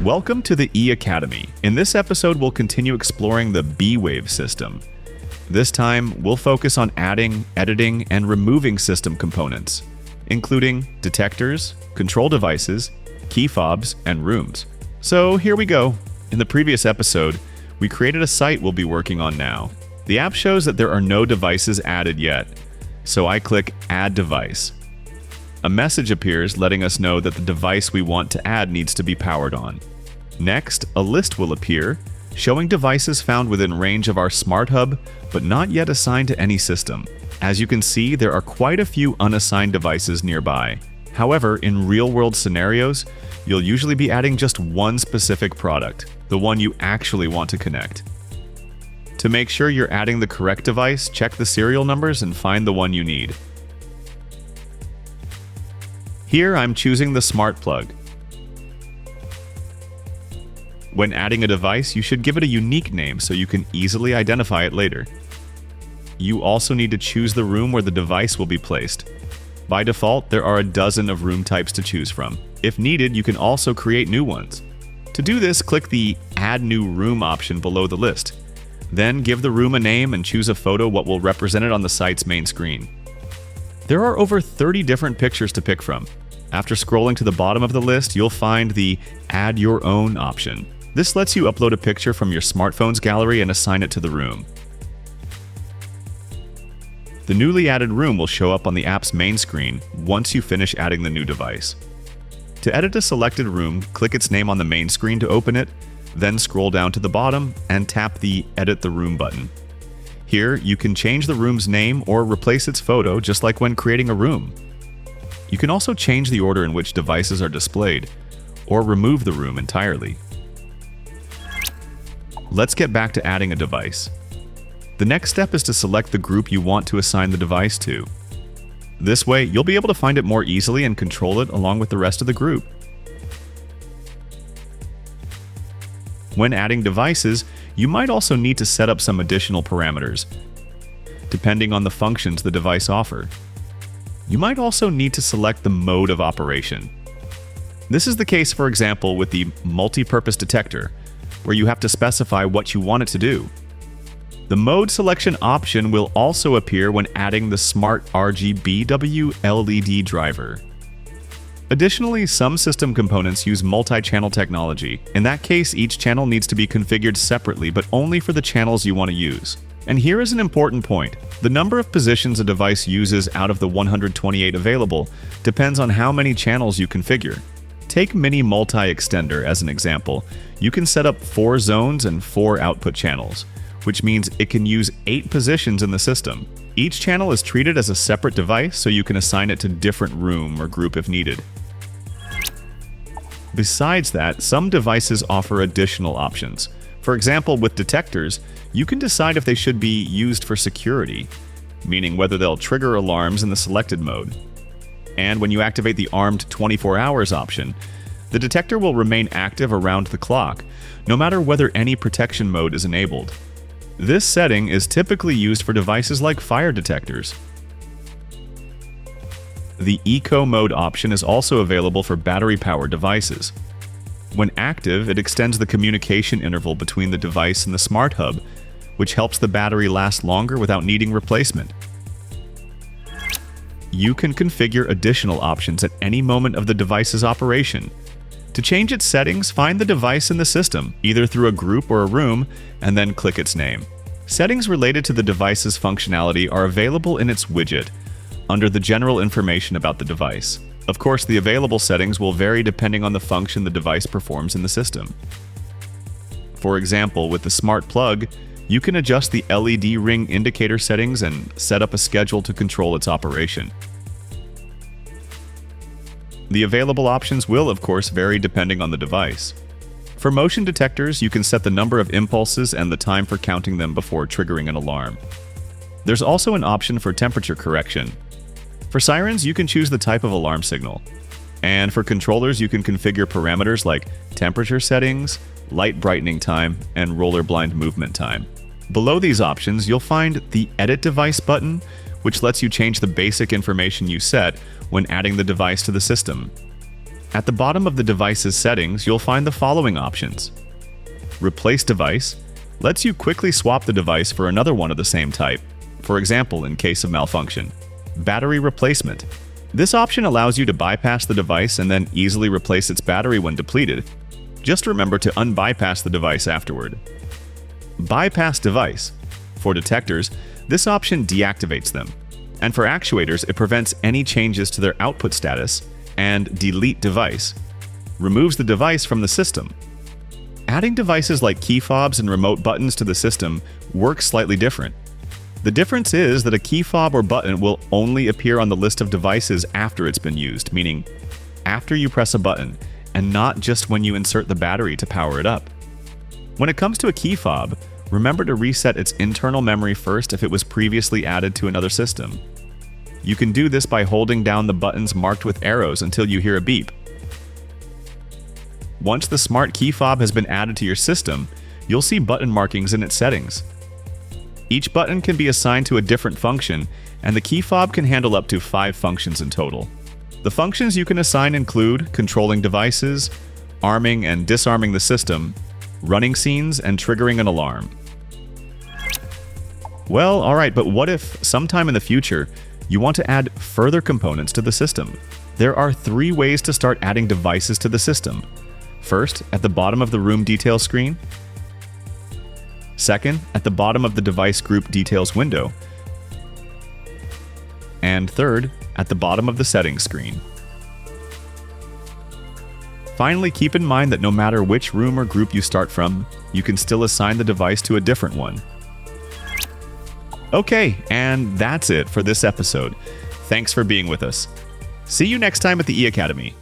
Welcome to the E-Academy. In this episode, we'll continue exploring the B-Wave system. This time, we'll focus on adding, editing, and removing system components, including detectors, control devices, keyfobs, and rooms. So here we go. In the previous episode, we created a site we'll be working on now. The app shows that there are no devices added yet, so I click Add Device. A message appears letting us know that the device we want to add needs to be powered on. Next, a list will appear, showing devices found within range of our Smart Hub, but not yet assigned to any system. As you can see, there are quite a few unassigned devices nearby. However, in real-world scenarios, you'll usually be adding just one specific product, the one you actually want to connect. To make sure you're adding the correct device, check the serial numbers and find the one you need. Here, I'm choosing the Smart Plug. When adding a device, you should give it a unique name so you can easily identify it later. You also need to choose the room where the device will be placed. By default, there are a dozen of room types to choose from. If needed, you can also create new ones. To do this, click the Add New Room option below the list. Then give the room a name and choose a photo what will represent it on the site's main screen. There are over 30 different pictures to pick from. After scrolling to the bottom of the list, you'll find the Add Your Own option. This lets you upload a picture from your smartphone's gallery and assign it to the room. The newly added room will show up on the app's main screen once you finish adding the new device. To edit a selected room, click its name on the main screen to open it, then scroll down to the bottom and tap the Edit the Room button. Here, you can change the room's name or replace its photo just like when creating a room. You can also change the order in which devices are displayed, or remove the room entirely. Let's get back to adding a device. The next step is to select the group you want to assign the device to. This way, you'll be able to find it more easily and control it along with the rest of the group. When adding devices, you might also need to set up some additional parameters, depending on the functions the device offers. You might also need to select the mode of operation. This is the case, for example, with the multi-purpose detector, where you have to specify what you want it to do. The mode selection option will also appear when adding the Smart RGBW LED driver. Additionally, some system components use multi-channel technology. In that case, each channel needs to be configured separately, but only for the channels you want to use. And here is an important point. The number of positions a device uses out of the 128 available depends on how many channels you configure. Take Mini Multi-Extender as an example. You can set up 4 zones and 4 output channels, which means it can use 8 positions in the system. Each channel is treated as a separate device, so you can assign it to different room or group if needed. Besides that, some devices offer additional options. For example, with detectors, you can decide if they should be used for security, meaning whether they'll trigger alarms in the selected mode. And when you activate the Armed 24 Hours option, the detector will remain active around the clock, no matter whether any protection mode is enabled. This setting is typically used for devices like fire detectors. The Eco Mode option is also available for battery-powered devices. When active, it extends the communication interval between the device and the Smart Hub, which helps the battery last longer without needing replacement. You can configure additional options at any moment of the device's operation. To change its settings, find the device in the system, either through a group or a room, and then click its name. Settings related to the device's functionality are available in its widget, under the general information about the device. Of course, the available settings will vary depending on the function the device performs in the system. For example, with the Smart Plug, you can adjust the LED ring indicator settings and set up a schedule to control its operation. The available options will, of course, vary depending on the device. For motion detectors, you can set the number of impulses and the time for counting them before triggering an alarm. There's also an option for temperature correction. For sirens, you can choose the type of alarm signal. And for controllers, you can configure parameters like temperature settings, light brightening time, and roller blind movement time. Below these options, you'll find the Edit Device button, which lets you change the basic information you set when adding the device to the system. At the bottom of the device's settings, you'll find the following options. Replace device lets you quickly swap the device for another one of the same type, for example, in case of malfunction. Battery replacement. This option allows you to bypass the device and then easily replace its battery when depleted. Just remember to unbypass the device afterward. Bypass device. For detectors, this option deactivates them, and for actuators, it prevents any changes to their output status, and delete device removes the device from the system. Adding devices like keyfobs and remote buttons to the system works slightly different. The difference is that a key fob or button will only appear on the list of devices after it's been used, meaning after you press a button, and not just when you insert the battery to power it up. When it comes to a key fob, remember to reset its internal memory first if it was previously added to another system. You can do this by holding down the buttons marked with arrows until you hear a beep. Once the smart key fob has been added to your system, you'll see button markings in its settings. Each button can be assigned to a different function, and the key fob can handle up to 5 functions in total. The functions you can assign include controlling devices, arming and disarming the system, running scenes, and triggering an alarm. Well, alright, but what if sometime in the future you want to add further components to the system? There are 3 ways to start adding devices to the system. First, at the bottom of the room details screen. Second, at the bottom of the device group details window. And third, at the bottom of the settings screen. Finally, keep in mind that no matter which room or group you start from, you can still assign the device to a different one. Okay, and that's it for this episode. Thanks for being with us. See you next time at the E Academy.